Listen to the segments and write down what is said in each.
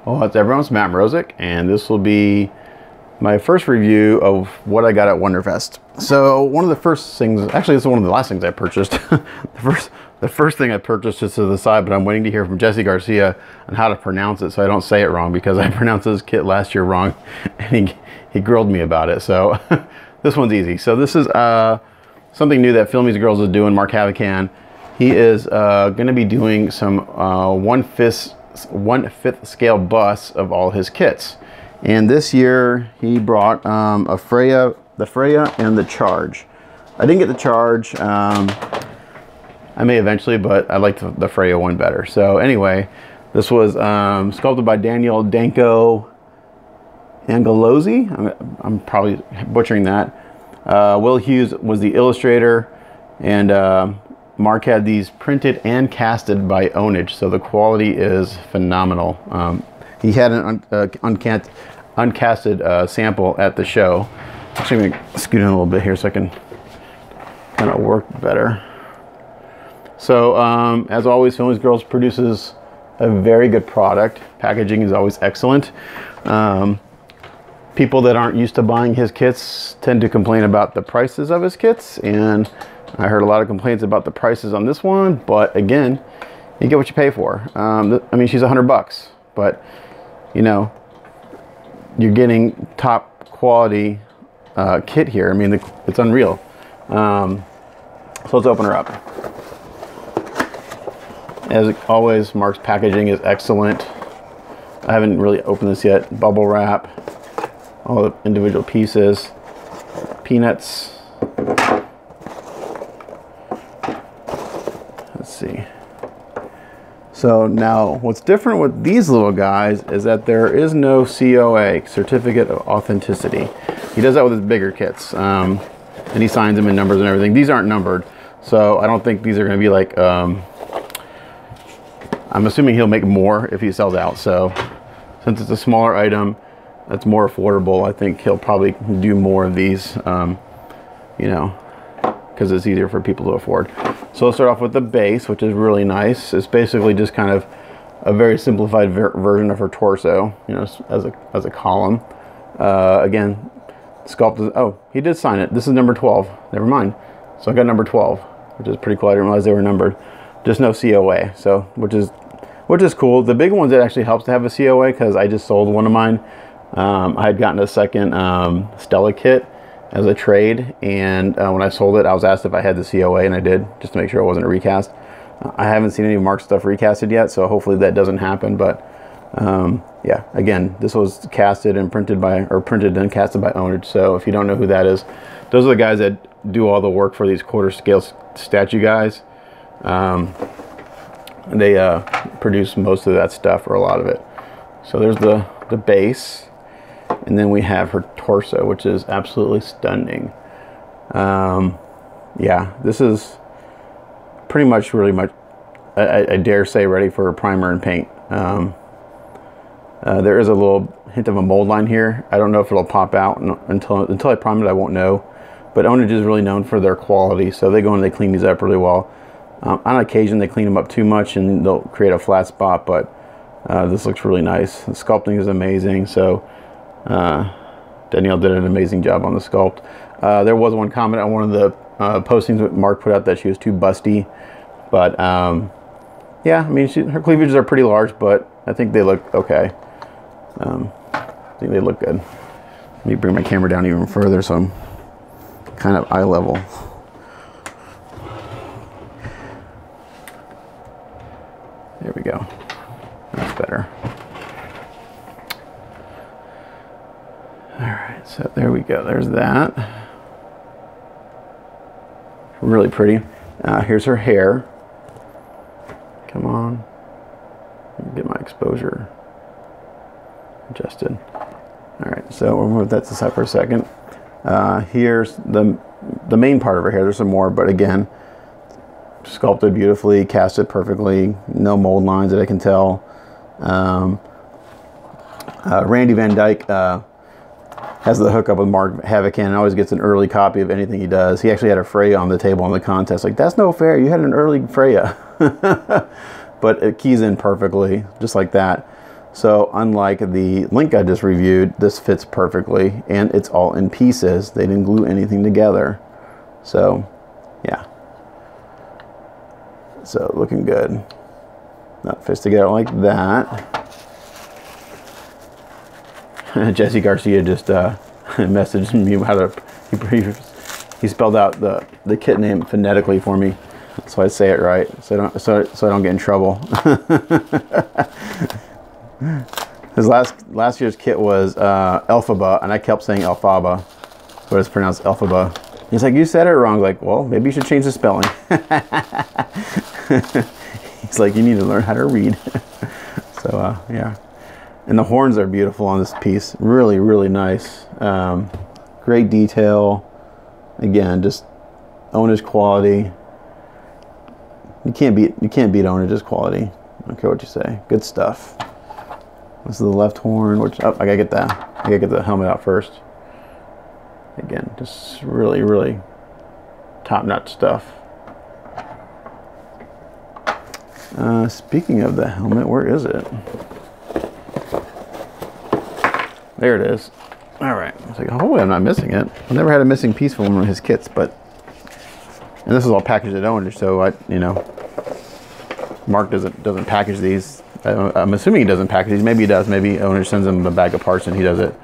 Well, it's everyone's Matt Mrozik, and this will be my first review of what I got at Wonderfest. So one of the first things, actually it's one of the last things I purchased. the first thing I purchased is to the side, but I'm waiting to hear from Jesse Garcia on how to pronounce it so I don't say it wrong, because I pronounced this kit last year wrong and he grilled me about it. So this one's easy. So this is something new that Filmy's Girls is doing, Mark Havacan. He is going to be doing some 1/5 scale busts of all his kits. And this year he brought the Freya and the Charge. I didn't get the Charge. I may eventually, but I liked the Freya one better. So anyway, this was sculpted by Daniel Danko Angelozzi. I'm probably butchering that. Will Hughes was the illustrator, and Mark had these printed and casted by Ownage, so the quality is phenomenal. He had an uncasted sample at the show. Actually, I'm going to scoot in a little bit here so I can kind of work better. So, as always, Filmy's Girls produces a very good product. Packaging is always excellent. People that aren't used to buying his kits tend to complain about the prices of his kits, and I heard a lot of complaints about the prices on this one, but again, you get what you pay for. I mean, she's $100, but you know, you're getting top quality kit here. I mean, it's unreal. So let's open her up. As always, Mark's packaging is excellent. I haven't really opened this yet. Bubble wrap, all the individual pieces, peanuts. Let's see. So now what's different with these little guys is that there is no COA, Certificate of Authenticity. He does that with his bigger kits, and he signs them in numbers and everything. These aren't numbered, so I don't think these are going to be like, I'm assuming he'll make more if he sells out. So since it's a smaller item that's more affordable, I think he'll probably do more of these, you know, because it's easier for people to afford. So let's start off with the base, which is really nice. It's basically just kind of a very simplified version of her torso, you know, as a column. Again, sculpted. Oh, he did sign it. This is number 12. Never mind. So I got number 12, which is pretty cool. I didn't realize they were numbered. Just no COA. So which is cool. The big ones, it actually helps to have a COA because I just sold one of mine. I had gotten a second Stella kit as a trade, and when I sold it, I was asked if I had the COA, and I did, just to make sure it wasn't a recast. I haven't seen any of Mark's stuff recasted yet, so hopefully that doesn't happen. But yeah, again, this was casted and printed and casted by Ownage. So if you don't know who that is, those are the guys that do all the work for these quarter scale statue guys. They produce most of that stuff, or a lot of it. So there's the base. And then we have her torso, which is absolutely stunning. Yeah, this is pretty much, really much, I dare say, ready for primer and paint. There is a little hint of a mold line here. I don't know if it'll pop out until I prime it. I won't know. But Ownage is really known for their quality, so they go and they clean these up really well. On occasion, they clean them up too much and they'll create a flat spot, but this looks really nice. The sculpting is amazing, so Danielle did an amazing job on the sculpt. There was one comment on one of the postings that Mark put out that she was too busty, but yeah, I mean, her cleavages are pretty large, but I think they look okay. I think they look good. Let me bring my camera down even further so I'm kind of eye level. There we go. That's better. Alright, so there we go. There's that. Really pretty. Here's her hair. Come on. Get my exposure adjusted. Alright, so we'll move that to the side for a second. Here's the main part of her hair. There's some more, but again, sculpted beautifully, casted perfectly, no mold lines that I can tell. Randy Van Dyke has the hookup with Mark Havacan and always gets an early copy of anything he does. He actually had a Freya on the table in the contest. Like, that's no fair. You had an early Freya. But it keys in perfectly, just like that. So unlike the link I just reviewed, this fits perfectly, and it's all in pieces. They didn't glue anything together. So yeah, so looking good. That fits together like that. Jesse Garcia just messaged me how to, he spelled out the kit name phonetically for me, so I say it right, so I don't get in trouble. His last year's kit was Elphaba, and I kept saying Elphaba, but it's pronounced Elphaba. He's like, you said it wrong. Like, well, maybe you should change the spelling. He's like, you need to learn how to read. So yeah, and the horns are beautiful on this piece. Really, really nice. Great detail. Again, just Ownage quality. You can't beat Onage's quality. I don't care what you say. Good stuff. This is the left horn, which I gotta get the helmet out first. Again, just really, really top-notch stuff. Speaking of the helmet, where is it? There it is. All right. I was like, hopefully I'm not missing it. I've never had a missing piece from one of his kits, but, and this is all packaged at Ownage, so Mark doesn't package these. I'm assuming he doesn't package these. Maybe he does. Maybe Ownage sends him a bag of parts and he does it.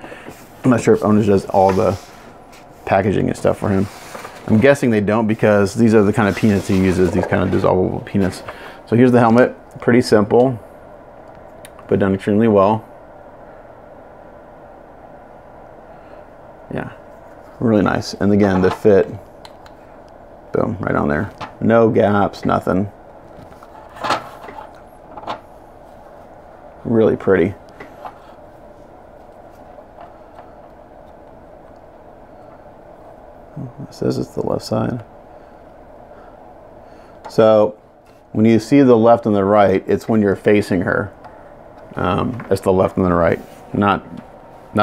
I'm not sure if Ownage does all the packaging and stuff for him. I'm guessing they don't, because these are the kind of peanuts he uses, these kind of dissolvable peanuts. So here's the helmet. Pretty simple, but done extremely well. Yeah, really nice. And again, the fit, boom, right on there. No gaps, nothing. Really pretty. It says it's the left side. So when you see the left and the right, it's when you're facing her. It's the left and the right, not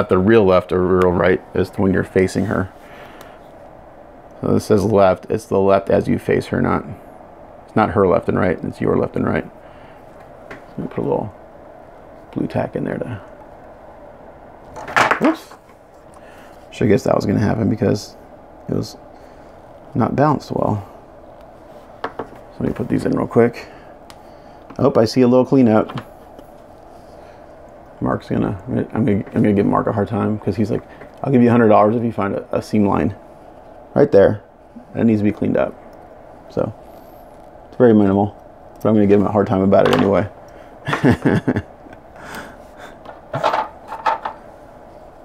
the real left or real right. It's when you're facing her. So this says left. It's the left as you face her, it's not her left and right. It's your left and right. Let me put a little blue tack in there to. Whoops. Should have guessed that was going to happen because it was not balanced well. So let me put these in real quick. Oh, I see a little cleanup. Mark's gonna, I'm gonna give Mark a hard time because he's like, I'll give you $100 if you find a seam line right there. That needs to be cleaned up. So it's very minimal, but I'm gonna give him a hard time about it anyway.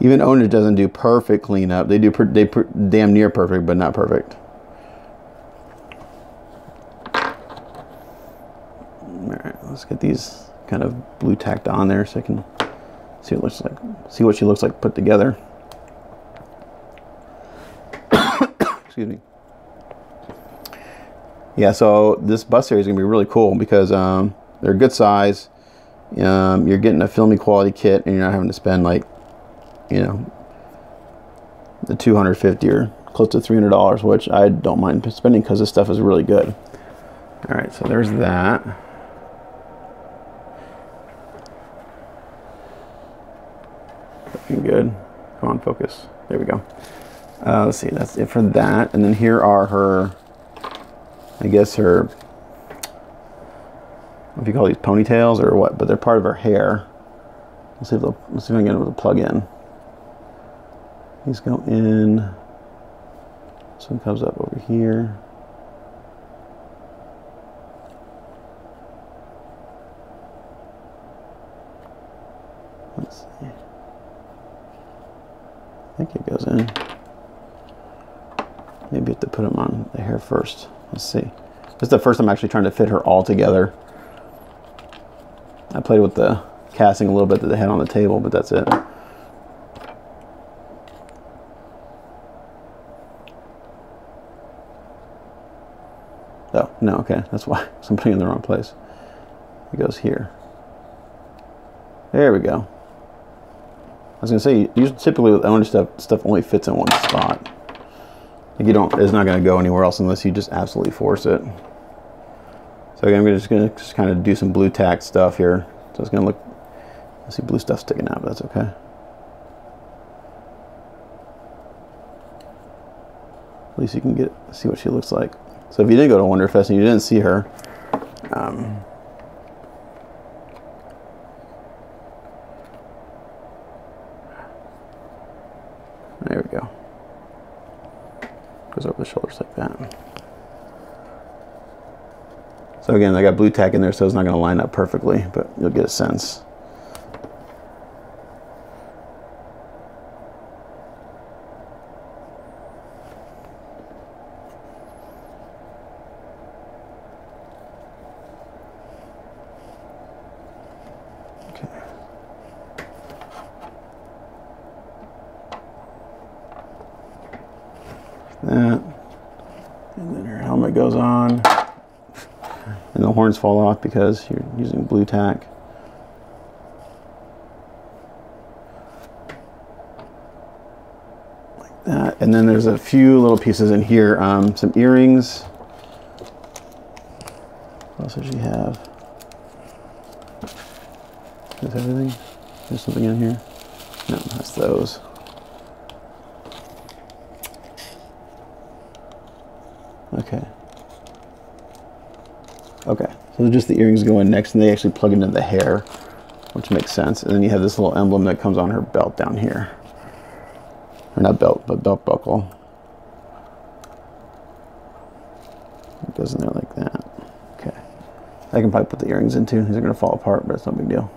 Even Ownage doesn't do perfect cleanup. They damn near perfect, but not perfect. All right, let's get these kind of blue tacked on there so I can see what it looks like. See what she looks like put together. Excuse me. Yeah, so this bust area is gonna be really cool because they're a good size. You're getting a filmy quality kit, and you're not having to spend like, the $250 or close to $300, which I don't mind spending because this stuff is really good. All right, so there's that. Looking good. Come on, focus. There we go. Let's see, that's it for that. And then here are her, I guess her, if you call these ponytails or what, but they're part of her hair. Let's see if I can get able to plug in. These go in. This one comes up over here. Let's see. I think it goes in. Maybe you have to put them on the hair first. Let's see. This is the first time I'm actually trying to fit her all together. I played with the casting a little bit that they had on the table, but that's it. Oh, no, okay, that's why. I'm putting it in the wrong place. It goes here. There we go. I was gonna say, typically with Ownage stuff only fits in one spot. Like it's not gonna go anywhere else unless you just absolutely force it. So again, I'm just gonna kind of do some blue tack stuff here. So it's gonna look I see blue stuff sticking out, but that's okay. At least you can see what she looks like. So if you did go to Wonderfest and you didn't see her, there we go. Goes over the shoulders like that. So again, I got blue tack in there, so it's not going to line up perfectly, but you'll get a sense. That, and then her helmet goes on, and the horns fall off because you're using blue tack. Like that, and then there's a few little pieces in here, some earrings. What else does she have? Is everything? There's something in here? No, that's those. Okay. Okay, so just the earrings go in next, and they actually plug into the hair, which makes sense. And then you have this little emblem that comes on her belt down here. Or not belt, but belt buckle. It goes in there like that. Okay. I can probably put the earrings in too. These are going to fall apart, but it's no big deal.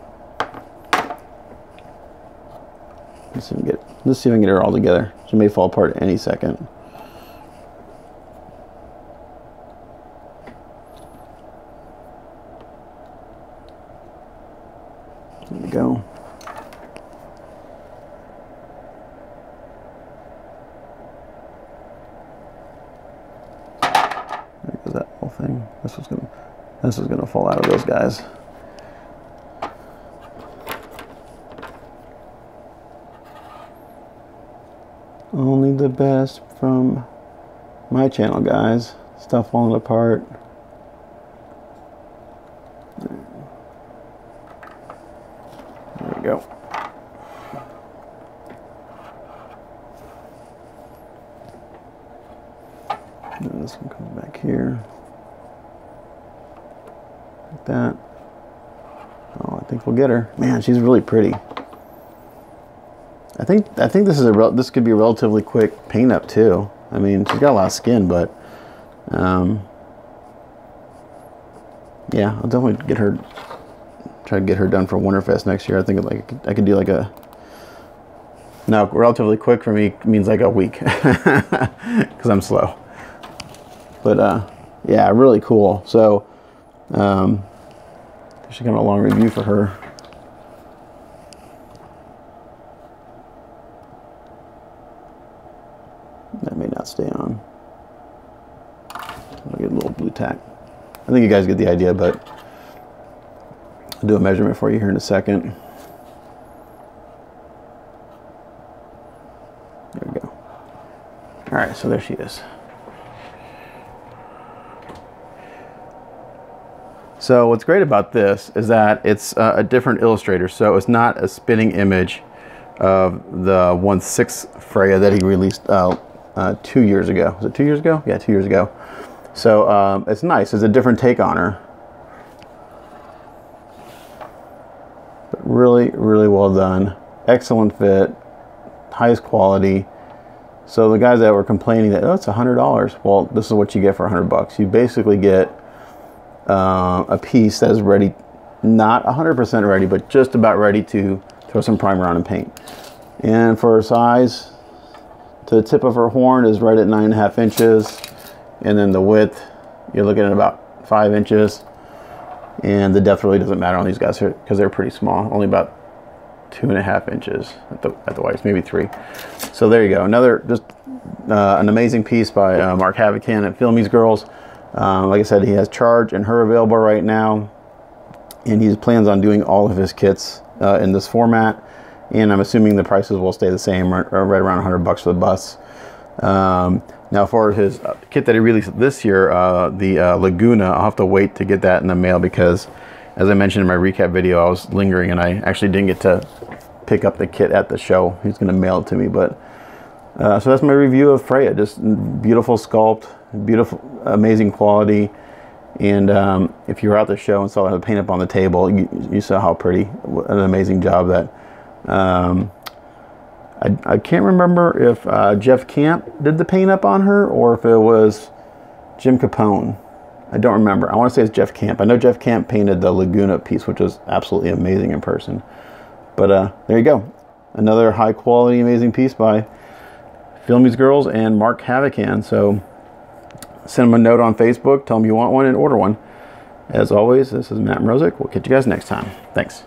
Let's see if I can get her all together. She may fall apart any second. There we go. There goes that whole thing. This was gonna fall out of those guys. Only the best from my channel, guys. Stuff falling apart. There we go. And then this one comes back here. Like that. Oh, I think we'll get her. Man, she's really pretty. I think this could be a relatively quick paint up too. I mean, she's got a lot of skin, but yeah, I'll definitely try to get her done for Winterfest next year. I think I could do like a, no, relatively quick for me means like a week because I'm slow. But yeah, really cool. So should come a long review for her. That may not stay on. I'll get a little blue tack. I think you guys get the idea, but I'll do a measurement for you here in a second. There we go. All right, so there she is. So what's great about this is that it's a different illustrator. So it's not a spitting image of the 1/6 Freya that he released 2 years ago. Was it 2 years ago? Yeah, 2 years ago. So it's nice. It's a different take on her. But really, really well done. Excellent fit. Highest quality. So the guys that were complaining that, oh, it's $100. Well, this is what you get for $100. You basically get a piece that is ready, not 100% ready, but just about ready to throw some primer on and paint. And for her size, to the tip of her horn is right at 9.5 inches, and then the width, you're looking at about 5 inches. And the depth really doesn't matter on these guys because they're pretty small, only about 2.5 inches at the waist, maybe 3. So there you go, another just an amazing piece by Mark Havocan at Filmy's Girls. Like I said, he has Charge and Her available right now, and he plans on doing all of his kits in this format, and I'm assuming the prices will stay the same, right around $100 for the bus. Now for his kit that he released this year, the Laguna, I'll have to wait to get that in the mail because as I mentioned in my recap video, I was lingering and I actually didn't get to pick up the kit at the show. He's going to mail it to me, but so that's my review of Freya. Just beautiful sculpt, beautiful, amazing quality. And if you were at the show and saw the paint up on the table, you saw how pretty, an amazing job that. I can't remember if Jeff Camp did the paint up on her or if it was Jim Capone. I don't remember. I want to say it's Jeff Camp. I know Jeff Camp painted the Laguna piece, which was absolutely amazing in person. But there you go. Another high quality, amazing piece by Filmy's Girls and Mark Havocan. So send them a note on Facebook, tell them you want one, and order one. As always, this is Matt Mrozik. We'll catch you guys next time. Thanks.